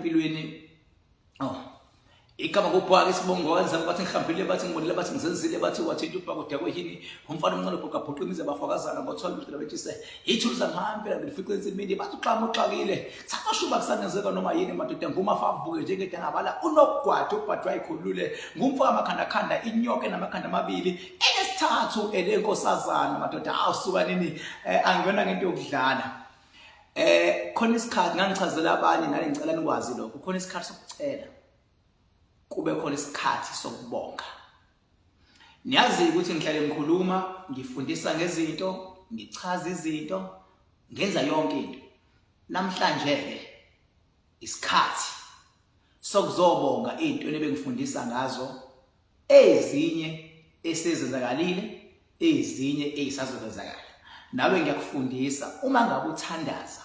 empilweni igama kuBhaka isibongo kanzima bathi ngihambile bathi ngibonile bathi ngizenzile bathi wathi uBhaka udakwe yini umfana omncane uBhaka bhuqa imize bafakazana ngo-12 uhlelo bethe ithuluza ngihambela ngilifice insimini bathi uxama uxakile sakashuba kusangenzeka noma yini madoda ngumafavuke njengede ngabala unogwadi ubhadi wayikhulule ngumfaka amakhanda inyoka namakhanda amabili enesithathu elenkosazana madoda awusuka nini angiyona ngento yokudlala khona isikhathi ngangichazela abanye nale ngicela nikwazi lokho khona isikhathi sokucela kube khona isikhathi sokubonga niyazi ukuthi ngihlale ngikhuluma ngifundisa ngezinto ngichaza izinto ngenza yonke into namhlanje ke isikhathi sokuzobonga into nebengifundisa ngazo ezinye esezenzakalile ezinye ezisazokuzakala nawe ngiyakufundisa uma ngabe uthandaza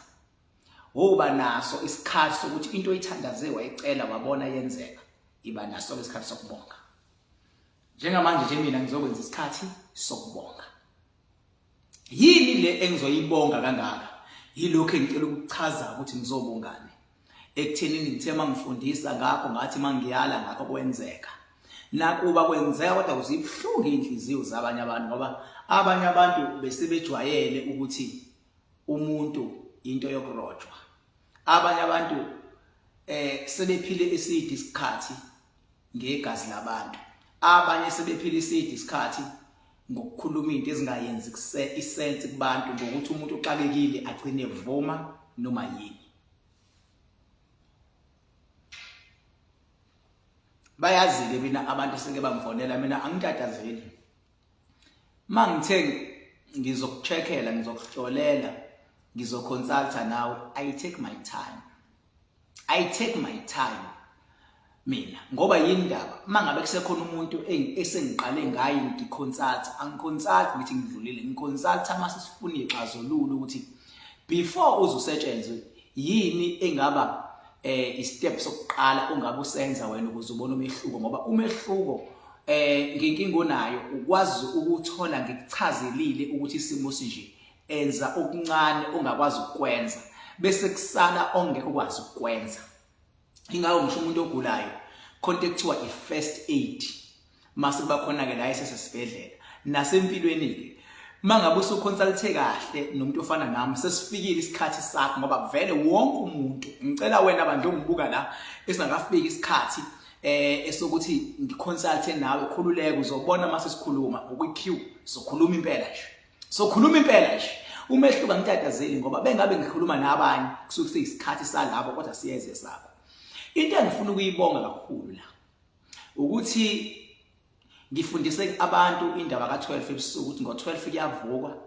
woba naso isikhathi sokuthi into oyithandaze wayicela wabona yenzeka iba naso isikhathi sokubonga njengamanje nje mina ngizokwenza isikhathi sokubonga yini le engizoyibonga kangaka yilokho engicela ukuchaza ukuthi ngizobongani ekuthenini ngithe mangifundisa ngakho ngathi mangiyala ngakho kwenzeka nakuba kwenzeka kodwa kuzibhlungu inhliziyo zabanye abantu ngoba abanye abantu besebejwayele ukuthi umuntu into yokurojwa abanye abantu sebephile eside isikhathi ngegazi labantu abanye sebephile eside isikhathi ngokukhuluma into ezingayenzi isense kubantu ngokuthi umuntu uxakekile agcine evuma noma yini bayazi-ke mina abantu seke bangifonela mina angitatazeli mangithe ngizokucheckela ngizokuhlolela ngizoconsulta nawe I take my time mina ngoba yindaba mangabe kusekhona umuntu esengiqale ngaye ngiconsult angiconsult ngithi ngidlulile ngiconsult mase sifuna ixazululo ukuthi before uzusetshenzwe yini engaba i-step sokuqala ongabe usenza wena ukuze ubone umehluko ngoba umehluko ngenkinga onayo ukwazi ukuthola ngikuchazelile ukuthi isimo sinje enza okuncane ongakwazi ukwenza bese kusala ongeke ukwazi ukwenza ingawo ngisho umuntu ogulayo contact kuthiwa i-first aid mase kuba khona ke la esesibhedlela nasempilweni ke mangabe usuconsulte kahle nomuntu ofana nami sesifikile isikhathi sakho ngoba vele wonke umuntu ngicela wena bandle ungibuka la esingakafiki isikhathi esokuthi ngiconsulte nawe khululeke uzobona mase sikhuluma ukwi-queue sokhuluma impela nje umehluka ngitatazeli ngoba bengabe ngikhuluma nabanye kusuke kuyisikhathi salabo kodwa siyeze sakho into engifuna ukuyibonga kakhulu la ukuthi ngifundise abantu indaba ka12 ebusuku ukuthi ngo12 kuyavukwa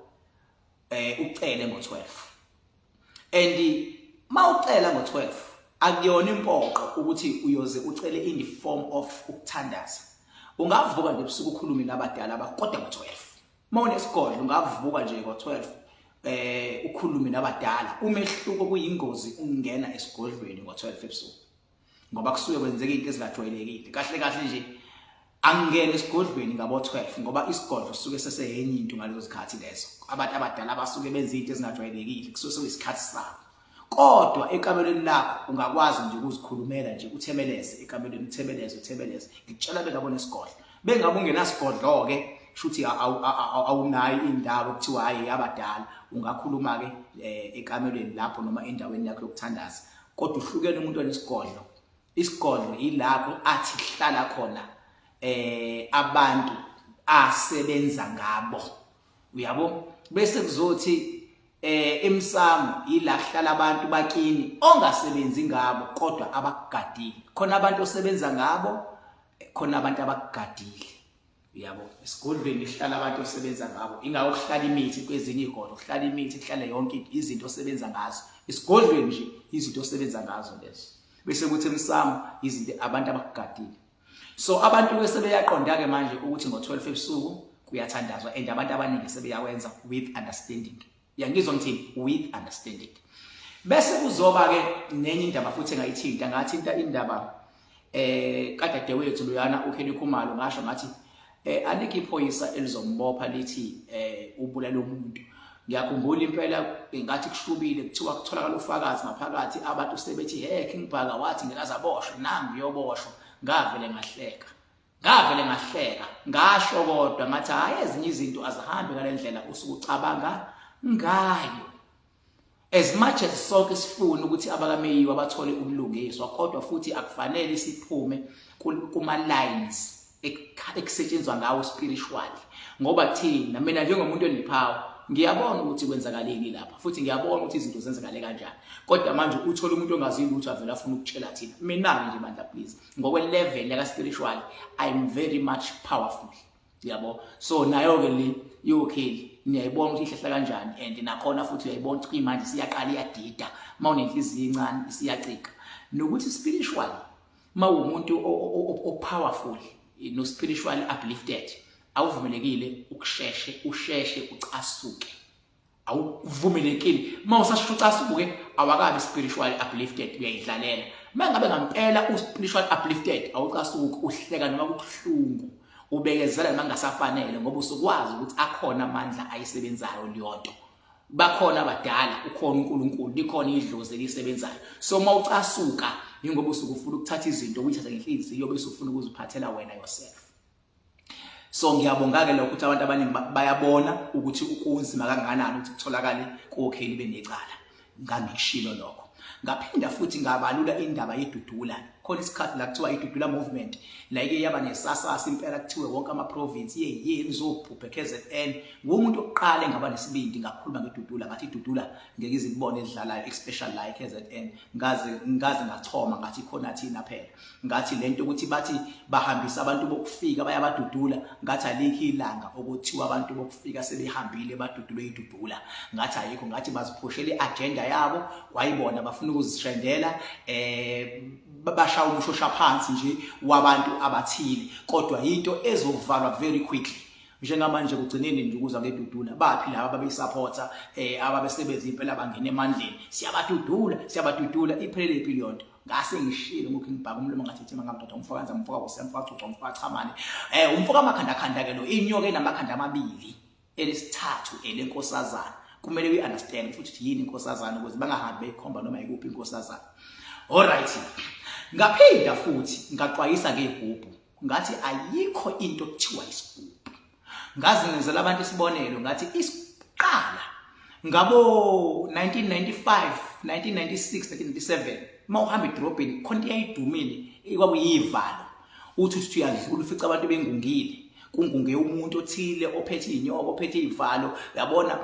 ucele ngo12 and mawucela ngo12 akuyona impoqo ukuthi uyoze ucele in the form of ukuthandaza ungavuka nje ebusuku ukhulume nabadala kodwa ngo12 mawunesigodlo ungavuka nje ngo12 ukhulume nabadala umehluko kuyingozi ungena esigodlweni ngo12 ebusuku ngoba kusuke kwenzeka into ezingajwayelekile kahle nje angene esigodlweni ngabo12 ngoba isigodlo suke seseyenye into ngalezo zikhathi lezo abantu abadala basuke benza into ezingajwayelekile kusuke isikhathi sabo kodwa ekamelweni lakho ungakwazi nje ukuzikhulumela nje uthemeleze ekamelweni uthemeleze ngitshela bengabona isigodlo bengabe ungenasigodlo ke shuthi awunayo indawo kuthiwa hayi abadala ungakhuluma ke ekamelweni lapho noma endaweni yakho yokuthandaza kodwa uhlukene umuntu onesigodlo isigodlo ilapho athi hlala khona abantu asebenza ngabo uyabo bese kuzothi emsamo ila hlala abantu bakini ongasebenzi ngabo kodwa abakugadile khona abantu osebenza ngabo khona abantu abakugadile uyabo esigodlweni hlala abantu osebenza ngabo ingawo kuhlala imithi kwezinye igodlo kuhlala imithi kuhlala yonke izinto osebenza ngazo isigodlweni nje izinto osebenza ngazo lezo bese kuthi emsamo izinto abantu abakugadile so abantu ke sebeyaqonda ke manje ukuthi ngo12 ebusuku kuyathandazwa and abantu abaningi sebeyawenza with understanding yangizwa ngithini with understanding bese kuzoba ke nenye indaba futhi engayithinta ngathinta indaba kadadewethu loyana uKhenny Khumalo ngasho ngathi alikho iphoyisa elizombopha lithi ubulala umuntu ngiyakhumbula impela ngathi kushubile kuthiwa kutholakala ufakazi ngaphakathi abantu sebethi hey King Bhaka wathi ngikaze aboshwe nangu uyoboshwa ngavele ngahleka ngasho kodwa ngathi hayi ezinye izinto azihambi ngalendlela usukucabanga ngayo. As much as sonke sifuna ukuthi abakameyiwa bathole ubulungiswa kodwa futhi akufanele siphume kuma lines ekusetshenzwa ngawo spiritually ngoba thina mina njengomuntu onephawu ngiyabona ukuthi kwenzakaleni lapha futhi ngiyabona ukuthi izinto zenzakale kanjani kodwa manje uthola umuntu ongaziyo ukuthi avela afuna ukutshela thina mina nje bandla please ngokwe level yaka spiritual I'm very much powerful yabo so nayo ke le yokheli niyayibona ukuthi ihlahla kanjani and nakhona futhi uyayibona ukuthi manje siyaqala iyadida mawunenhliziyo encane isiyacika nokuthi spiritual mawumuntu o powerful no spiritually uplifted awuvumelekile usheshe ucasuke awuvumelekile mawusasho ucasuke awakabi spiritually uplifted uyayidlalela mangabe ngempela u-spiritual uplifted awucasuke uhleka noma kubuhlungu ubekezela mangasafanele ngoba usukwazi ukuthi akhona amandla ayisebenzayo liyonto bakhona abadala ukhona uNkulunkulu likhona idlozi elisebenzayo so mawucasuka ingoba usukufuna ukuthatha izinto uyithatha ngenhliziyo bese ufuna ukuziphathela wena yourself. So ngiyabonga ke lokho ukuthi abantu abaningi bayabona ukuthi ukunzima kangakanani ukuthi kutholakale kokheli benecala ngangishilo lokho ngaphinda futhi ngabalula indaba yedudula khona isikhathi la kuthiwa idudula movement la ike yaba nesasasa impela kuthiwe wonke ama province izobhubha KZN ngumuntu oqala engaba nesibindi ngakhuluma ngedudula ngathi idudula ngeke izibone edlalayo especially la KZN ngaze ngathoma ngathi khona thina phela ngathi lento ukuthi bathi bahambisa abantu bokufika bayabadudula ngathi alikho ilanga okuthiwa abantu bokufika sebehambile badudulwe idudula ngathi ayikho ngathi baziphushele agenda yabo wayibona bafuna ukuzishendela babashaya umshosha phansi nje wabantu abathile kodwa into ezovalwa very quickly njengamanje kugcineni nje ukuza ngedudula baphi laba babeyisupporta ababesebenza impela bangena emandleni siyabadudula iphelele ipiliyonto ngase ngishilo ngoking Bhaka umlomo ngathi mangamthatha umfokanza umfoka usemfoka ucuca umfoka chamane umfoka amakhanda ke lo inyoka enamakhanda amabili elisithathu elenkosazana kumele we understand futhi yini inkosazana ukuze bangahambe bekhomba noma ikuphi inkosazana. Alright, ngaphinda futhi ngaxwayisa ngegubhu ngathi ayikho into ekuthiwa isigubhu ngazenzela abantu isibonelo ngathi isiqala ngabo 1995 1996 1997 mawuhamba edrobheni khonto yayidumile kwakuyivalo uthi uyadlula ufica abantu bengungile kungunge umuntu othile ophethe inyoko ophethe ivalo yabona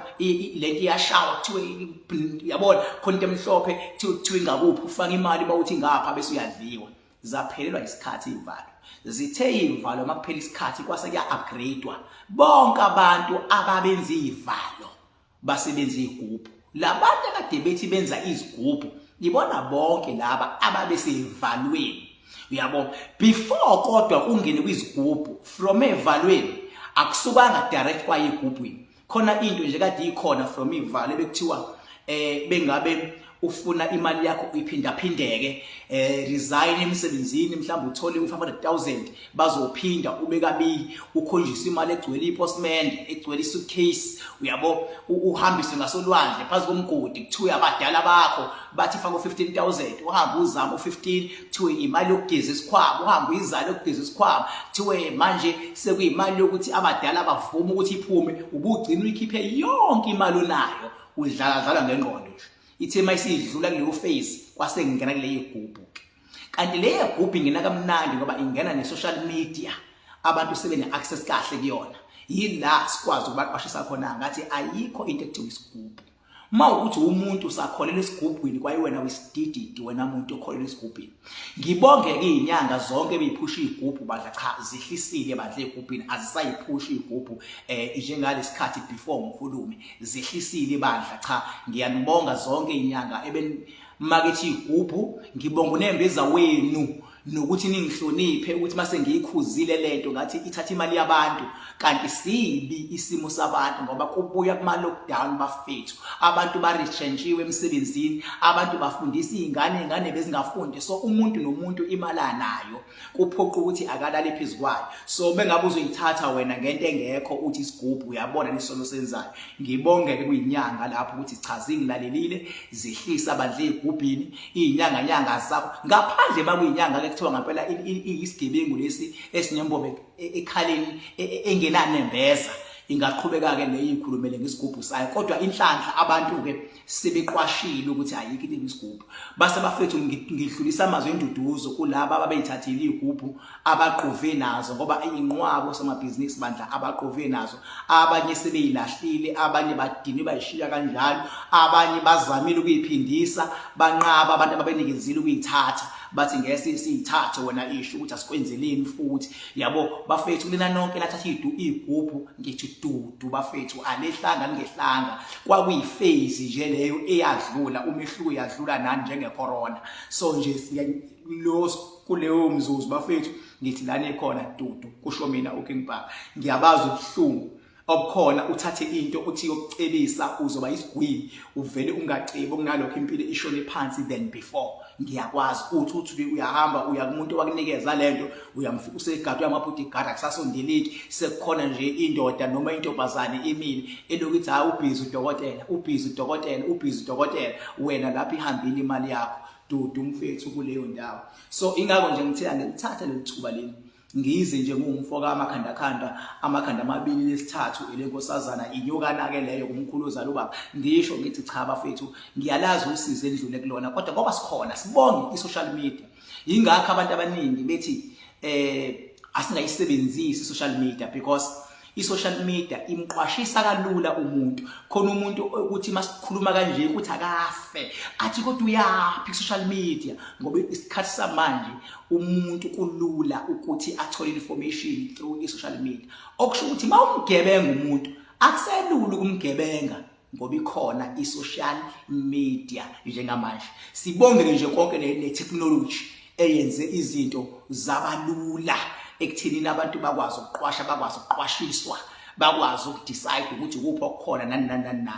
lento iyashawa kuthiwe yabona khonto emhlophe kuthiwe ingakuphi ufaka imali bawuthi ngapha bese uyadliwa zaphelelwa isikhathi ivalo zithe ivalo makuphela isikhathi kwase kuya upgradewa bonke abantu ababenza ivalo basebenza igubhu labantu akade bethi benza izigubhu ibona bonke laba ababesevalweni uyabo before kodwa ungene kwizigubhu from evalweni akusukanga direct kwa igubhwini khona into nje kade ikhona from ivalo bekuthiwa bengabe ufuna imali yakho iphinda phindeke resign emsebenzini mhlawumbe uthole u500,000 bazophinda ube kabili ukhonjisa imali egcwele ipostman egcwele isuitcase uyabo uhambise ngasolwandle phansi komgodi kuthiwe abadala bakho bathi faka u15,000 uhamba uzama u15 kuthiwe imali yokugeza isikhwama uhamba uyizala yokugeza isikhwama kuthiwe manje sekuyimali yokuthi abadala bavuma ukuthi iphume ubugcina uyikhiphe yonke imali onayo udlala ngengqondo nje ithe mayisidlula kuleyo phase kwase ngena kuleyo group kanti leyo group ingena kamnandi ngoba ingena ne-social media abantu sebene access kahle kuyona yila sikwazi ukubaqashisa khona ngathi ayikho into ekuthiwa isigubhu mawukuthi umuntu usakholela isigubhwini kwaye wena wisidididi wena umuntu okholela isigubhini ngibonge ke izinyanga zonke beyiphusha igubhu badla cha zihlisile badle igubhini azisayiphusha igubhu njengalesikhathi before ngikhulume zihlisile badla cha ngiyanibonga zonke izinyanga makethi igubhu ngibonga unembeza wenu nokuthi ningihloniphe ukuthi mase ngiyikhuzile lento ngathi ithatha imali yabantu kanti sibi isimo sabantu ngoba kubuya kuma lockdown bafethu abantu baretrenchiwe emsebenzini abantu bafundisa izingane bezingafundi so umuntu nomuntu imali anayo kuphoqa ukuthi akalale phezukwayo so bengabe uzoyithatha wena ngento engekho uthi isigubhu uyabona nisolo senzayo ngibonge kuyinyanga lapho ukuthi cha zingilalelile zihlisa abadle igubhini izinyanga zakho ngaphandle bakuyinyanga ke kuthiwa ngempela isigebengu lesi esinembobe ekhaleni engenanembeza ingaqhubeka ke neyikhulumele ngesigubhu sayo kodwa inhlanhla abantu ke sebeqwashile ukuthi ayikho into ngesigubhu base bafethu ngidlulisa amazwi enduduzo kulabo ababeyithathile igubhu abaqove nazo ngoba inqwabo samabhizinisi bandla abaqove nazo abanye sebeyilahlile abanye badini bayishiya kanjalo abanye bazamile ukuyiphindisa banqaba abantu ababenikezile ukuyithatha bathi ngeke siyithathe wena isho ukuthi asikwenzeleni futhi yabo bafethu lena nonke lathatha igubhu ngithi dudu bafethu alehlanga ngehlanga kwakuyiphase nje leyo eyadlula umehluko yadlula nani njenge corona so nje kuleyo mzuzu bafethu ngithi lana ekhona dudu kusho mina uKing Bhaka ngiyabaza ubuhlungu obukhona uthathe into uthi yokucebisa uzoba isigwili uvele ungacebi okunalokho impilo ishone phansi than before ngiyakwazi uthi uyahamba uya kumuntu owakunikeza lento uyamfika usegadi uyamaphuti igada kusasondeleki sekukhona nje indoda noma intobazane emini elokuthi ha ubhizi udokotela wena lapha ihambile imali yakho dudu umfethu kuleyo ndawo so ingakho nje ngithela ngithatha lethuba leli ngize nje ngumfoka amakhanda amabili lesithathu elenkosazana inyokana ke leyo kumkhuluzana ubaba ngisho ngithi cha bafethu ngiyalazi usizo endlule kulona kodwa ngoba sikhona sibonge i-social media ingakho abantu abaningi bethi asingayisebenzisi i-social media because i-social media imqwashisa kalula umuntu khona umuntu ukuthi masikhuluma kanje ukuthi akafe athi kodwa uyapi ku-social media ngoba isikhathi samanje umuntu kulula ukuthi athole information through i-social media okusho ukuthi mawumgebenga umuntu akuselula ukumgebenga ngoba ikhona i-social media njengamanje sibongele nje konke ne-technology eyenze izinto zabalula ekuthini abantu bakwazi ukuqwasha bakwazi ukuqwashiswa bakwazi ukudecide ukuthi kuphi okukhona nani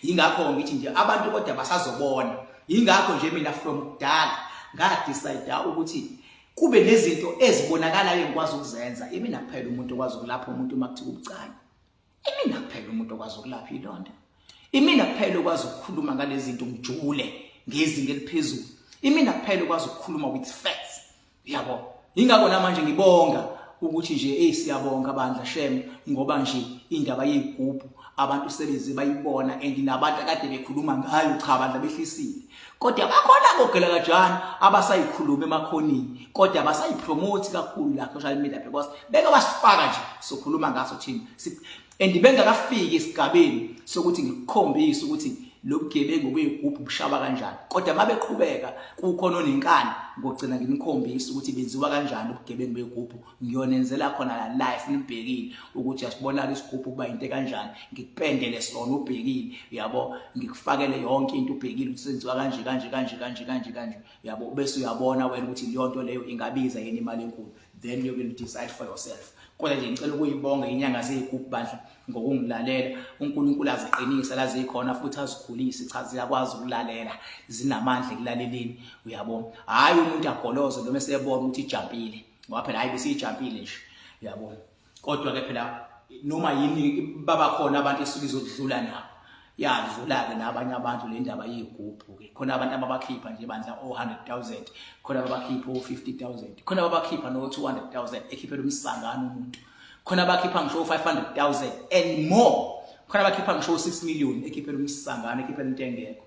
ingakho ngithi nje abantu kodwa basazobona ingakho nje mina from kudala ngadecide ukuthi kube nezinto ezibonakalayo engikwazi ukuzenza imina kuphela umuntu okwazi ukulapha umuntu makuthiwa ubucane imina kuphela umuntu okwazi ukulapha ilonda imina kuphela okwazi ukukhuluma ngale zinto ngijule ngezinga eliphezulu imina kuphela okwazi ukukhuluma with facts yabo ingakho namanje ngibonga ukuthi nje siyabonga bandla shem ngoba nje indaba yezigubhu abantu sebeze bayibona and nabantu akade bekhuluma ngayo cha bandla behlisile kodwa bakhona bogela kanjani abasayikhuluma emakhonini kodwa abasayipromote kakhulu la social media because beke basifaka nje sokhuluma ngaso thina and bengakafiki esigabeni sokuthi ngikukhombise ukuthi lobugebengu kwezigubhu bushaba kanjani kodwa mabeqhubeka kukhona onenkani ngogcina nginikhombisa ukuthi benziwa kanjani ubugebengu bezigubhu ngiyonenzela khona la live nibhekile ukuthi asibonaka isigubhu kuba into kanjani ngikupendele sona ubhekile yabo ngikufakele yonke into ubhekile ukuthi senziwa kanje yabo bese uyabona wena ukuthi leyo nto leyo ingabiza yini imali enkulu then you will decide for yourself kodwa nje ngicela ukuyibonga inyanga zezigubhu bandla ngokungilalela uNkulunkulu aziqinisa la zikhona futhi azikhulise cha ziyakwazi ukulalela zinamandla ekulaleleni uyabona hayi umuntu agoloze noma esebona ukuthi ijampile ngoba phela hayi besiyijampile nje uyabona kodwa ke phela noma yini baba khona abantu esuke izodlula nabo yadlula ke nabanye abantu le ndaba yezigubhu ke khona abantu ababakhipha nje bandla 100,000 khona ababakhipha 50,000 khona ababakhipha no 200,000 ekhiphela umsangano umuntu khona abakhipha ngisho 500,000 and more khona abakhipha ngisho 6 million ekhiphela umsangano ekhiphela into engekho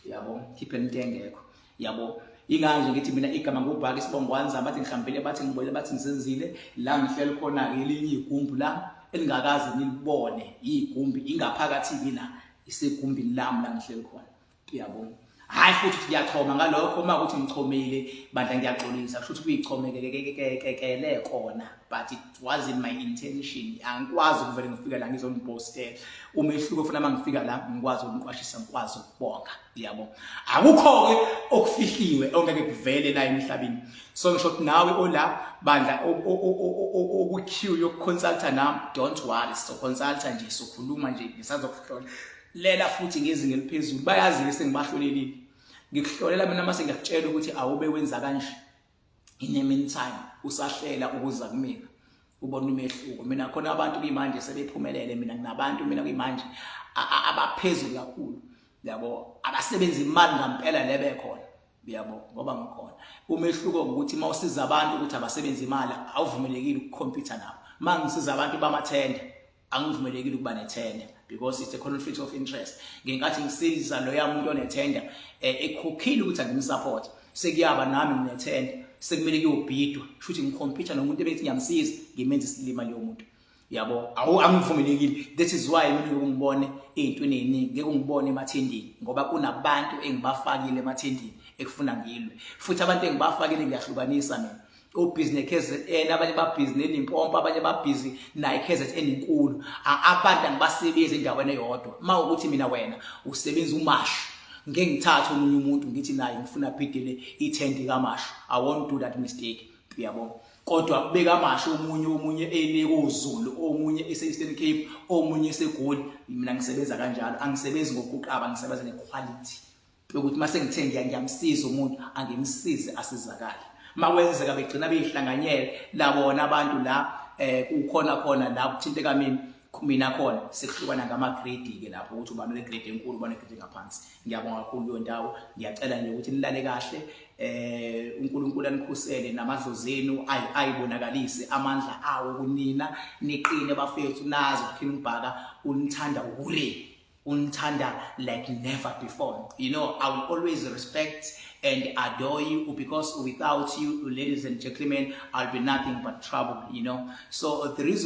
yabo khiphela into engekho yabo inganje ngithi mina igama ngubhaka isibongwanza bathi ngihlambele bathi ngibone bathi ngisenzile la ngihleli khona ke elinye igumbu la elingakazi nilibone igumbi ingaphakathi mina isegumbini lami la ngihleli khona uyabona Hayi futhi ngiyachoma ngalokho uma ukuthi ngichomile bandla ngiyaxolisa kusho ukuthi kuyichomekekele kona, but it wasn't my intention. Angikwazi ukuvele ngifika la ngizonipostela. Umehluko ufuna mangifika la ngikwazi ukuqwashisa, ngikwazi ukubonga, yabo. Akukho ke okufihliwe ongeke kuvele la emhlabeni. So ngisho ukuthi nawe ola bandla okuqueue yokuconsulta nami, don't worry, so consulta nje, sokhuluma nje, ngisazokuhlola lela futhi ngezinga eliphezulu. Bayazi ke sengibahlolelile, ngikuhlolela mina mase ngiyakutshela ukuthi awube wenza kanje. In the meantime usahlela ukuza kumina ubona umehluko. Mina khona abantu kuyimanje sebephumelele, mina nginabantu mina kuyimanje abaphezulu kakhulu, yabo, abasebenza imali ngampela lebe khona, yabo, ngoba ngikhona. Umehluko ukuthi mawusiza abantu ukuthi abasebenza imali awuvumelekile ukukhompyutha nabo. Mangisiza abantu bamathenda angivumelekile ukuba nethenda, because it's a conflict of interest. Ngenkathi ngisiza lo yami umuntu onethenda ekhokhile ukuthi angimsupport, sekuyaba nami nginethenda, sekumele kuyobhidwa, futhi ngikhompyutha nomuntu ebethi ngiyamsiza ngimenze isilima leyo muntu, yabo. Angivumelekile. That is why mina ngibone ezintweni eziningi ngeke ngibone emathendeni, ngoba kunabantu engibafakile emathendeni ekufuna ngilwe, futhi abantu engibafakile ngiyahlukanisa mina. Business KZN, abanye ba business eLimpopo, abanye ba busy na KZN enkulu. Abantu angibasebenza endaweni eyodwa. Mawukuthi mina wena usebenza uMashu, ngeke ngithathe omunye umuntu ngithi naye ngifuna bhidele ithende kaMashu. I won't do that mistake, yabo. Kodwa kubeka aMashu omunye elekoZulu, omunye eseEastern Cape, omunye eseGoli, mina ngisebenza kanjalo. Angisebenzi ngokuqaba, ngisebenza nequality ukuthi mase ngithenga ngiyamsiza umuntu, angimsize asizakala. Makwenzeka begcina beyihlanganyela labona abantu la kukhona la kuthinteka mina khona, sekuhlukana ngama-grade ke lapho ukuthi ubani le-grade enkulu ubani le-grade engaphansi. Ngiyabonga kakhulu leyo ndawo. Ngiyacela nje ukuthi nilale kahle, uNkulunkulu anikhusele namadlozi enu ayibonakalise amandla awo kunina, niqine bafethu, nazi uKing Bhaka unithanda ukule, unithanda like never before. You know, I will always respect and adore you, because without you, ladies and gentlemen, I'll be nothing but trouble, you know. So the reason